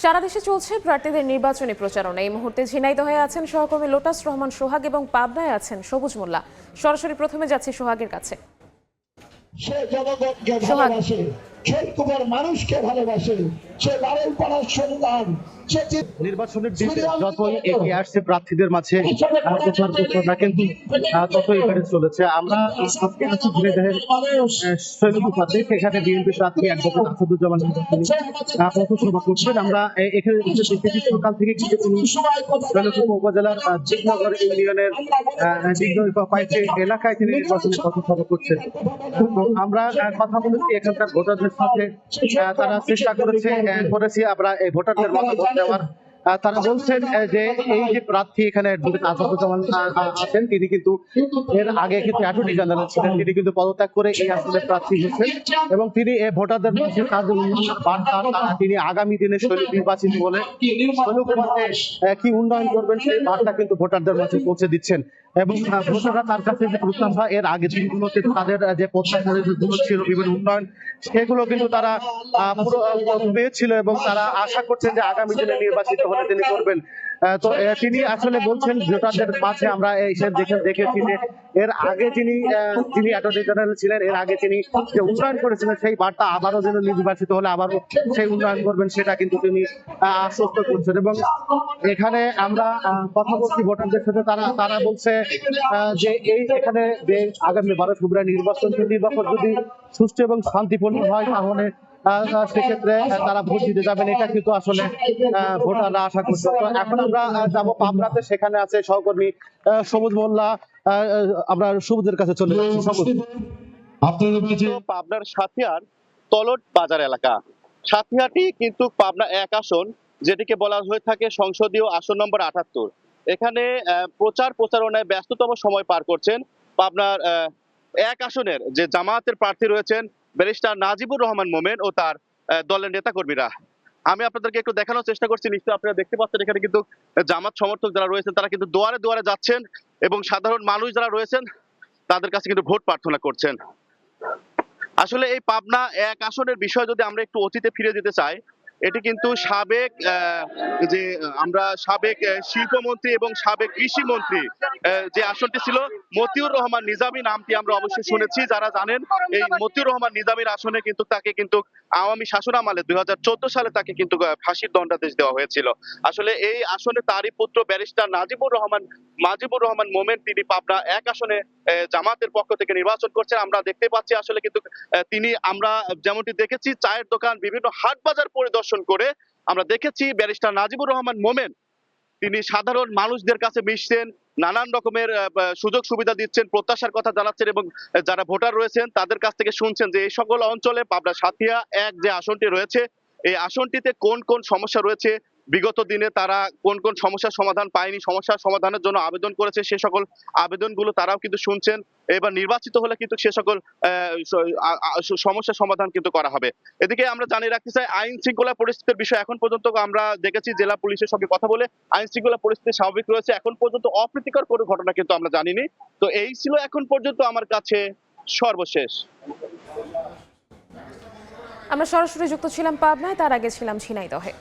সারা দেশে চলছে প্রার্থীদের নির্বাচনী প্রচারণা। এই মুহূর্তে ঝিনাইদহে আছেন সহকর্মী লোটাস রহমান সোহাগ এবং পাবনায় আছেন সবুজ মোল্লা। সরাসরি প্রথমে যাচ্ছি সোহাগের কাছে। সে জনগণকে ভালোবাসে, খেলকুমার মানুষকে ভালোবাসে, সে লালন পাড়ার সন্তান। নির্বাচনের দিকে যতই এগিয়ে আসছে প্রার্থীদের মাঝে প্রচার প্রচারণা কিন্তু ততই বেড়ে চলেছে। আমরা আজকে আছি ঝিনাইদহের শৈলকুপাতে, সেখানে বিএনপি প্রার্থী অ্যাডভোকেট আসাদুজ্জামান পথসভা করছেন। আমরা এখানে দেখেছি সকাল থেকে কিন্তু তিনি শৈলকুপা উপজেলার জিগনগর ইউনিয়নের কয়েকটি এলাকায় তিনি নির্বাচনী পথসভা করছেন। আমরা কথা বলেছি এখানকার ভোটারদের সাথে, তারা চেষ্টা করেছি আমরা এই ভোটারদের মতামত দেওয়ার। তারা বলছেন যে এই যে প্রার্থী এখানে আসাদুজ্জামান আছেন, তিনি কিন্তু এর আগে কিন্তু অ্যাটর্নি জেনারেল ছিলেন, তিনি কিন্তু পদত্যাগ করে এই আসনে প্রার্থী হয়েছেন এবং তিনি ভোটারদের মধ্যে তিনি আগামী দিনে শৈলী নির্বাচিত বলে শৈলকুপাতে কি উন্নয়ন করবেন সেই বার্তা কিন্তু ভোটারদের মাঝে পৌঁছে দিচ্ছেন। এবং ভোটাররা তার কাছে যে প্রত্যাশা, এর আগে দিনগুলোতে তাদের যে প্রত্যাশা ছিল বিভিন্ন উন্নয়ন, সেগুলো কিন্তু তারা পুরো পেয়েছিল এবং তারা আশা করছেন যে আগামী দিনে নির্বাচিত হলে তিনি করবেন। তো তিনি আসলে বলছেন ভোটারদের মাঝে আমরা দেখেছি যে এর আগে যিনি অ্যাটর্নি জেনারেল ছিলেন, এর আগে তিনি যে উন্নয়ন করেছিলেন সেই বার্তা আবারও যেন নির্বাচিত হলে আবারও সেই উন্নয়ন করবেন সেটা কিন্তু তিনি আশ্বস্ত করছেন। এবং এখানে আমরা কথা বলছি ভোটারদের সাথে, তারা বলছে যে এখানে যে আগামী 12 ফেব্রুয়ারি নির্বাচন যদি সুষ্ঠু এবং শান্তিপূর্ণ হয় তাহলে সেক্ষেত্রে তারা ভোট দিতে যাবেন, এটা কিন্তু আসলে ভোটাররা আশা করছে। এখন আমরা যাবো পাবনাতে, সেখানে আছে সহকর্মী সবুজ মোল্লা। আমরা সবুজের কাছে চলে যাচ্ছি। সবুজ, পাবনার সাথিয়ার তলট বাজার এলাকা, সাথিয়াটি কিন্তু পাবনা 1 আসন, যেটিকে বলা হয়ে থাকে সংসদীয় আসন নম্বর 78। এখানে প্রচারণায় ব্যস্ততম সময় পার করছেন পাবনার 1 আসনের যে জামায়াতের প্রার্থী রয়েছেন ব্যারিস্টার নাজিবুর রহমান মোমেন ও তার দলের নেতাকর্মীরা। আমি আপনাদেরকে একটু দেখানোর চেষ্টা করছি, নিশ্চয়ই আপনারা দেখতে পাচ্ছেন এখানে কিন্তু জামাত সমর্থক যারা রয়েছেন তারা কিন্তু দুয়ারে দুয়ারে যাচ্ছেন এবং সাধারণ মানুষ যারা রয়েছেন তাদের কাছে কিন্তু ভোট প্রার্থনা করছেন। আসলে এই পাবনা 1 আসনের বিষয় যদি আমরা একটু অতীতে ফিরে যেতে চাই, এটি কিন্তু সাবেক শিল্পমন্ত্রী এবং সাবেক কৃষি মন্ত্রী যে আসনটি ছিল মতিউর রহমান নিজামী, নামটি আমরা অবশ্যই শুনেছি। যারা জানেন এই মতিউর রহমান নিজামীর আসনে কিন্তু তাকে কিন্তু আওয়ামী শাসনামলে 2014 সালে তাকে কিন্তু ফাঁসির দণ্ডাদেশ দেওয়া হয়েছিল। আসলে এই আসনে তারই পুত্র ব্যারিস্টার নাজিবুর রহমান মোমেন, তিনি পাবনা 1 আসনে জামাতের পক্ষ থেকে নির্বাচন করছেন। আমরা দেখতে পাচ্ছি আসলে কিন্তু আমরা যেমনটি দেখেছি চায়ের দোকান, বিভিন্ন হাট বাজার পরিদর্শন করে আমরা দেখেছি ব্যারিস্টার নাজিবুর রহমান মোমেন তিনি সাধারণ মানুষদের কাছে মিশছেন, নানান রকমের সুযোগ সুবিধা দিচ্ছেন, প্রত্যাশার কথা জানাচ্ছেন এবং যারা ভোটার রয়েছেন তাদের কাছ থেকে শুনছেন যে এই সকল অঞ্চলে পাবনা সাথিয়া 1 যে আসনটি রয়েছে, এই আসনটিতে কোন কোন সমস্যা রয়েছে, বিগত দিনে তারা কোন কোন সমস্যার সমাধান পায়নি, সমস্যার সমাধানের জন্য আবেদন করেছে, সে সকল আবেদনগুলো তারাও কিন্তু শুনছেন। এবার নির্বাচিত হলে কিন্তু সে সকল সমস্যার সমাধান কিন্তু করা হবে। এদিকে আমরা জানিয়ে রাখতে চাই আইন শৃঙ্খলা পরিস্থিতির বিষয় এখন পর্যন্ত আমরা দেখেছি জেলা পুলিশের সঙ্গে কথা বলে আইন শৃঙ্খলা পরিস্থিতি স্বাভাবিক রয়েছে। এখন পর্যন্ত অপ্রীতিকর কোনো ঘটনা কিন্তু আমরা জানিনি। তো এই ছিল এখন পর্যন্ত আমার কাছে সর্বশেষ। আমরা সরাসরি যুক্ত ছিলাম পাবনায়, তার আগে ছিলাম ঝিনাইদহে।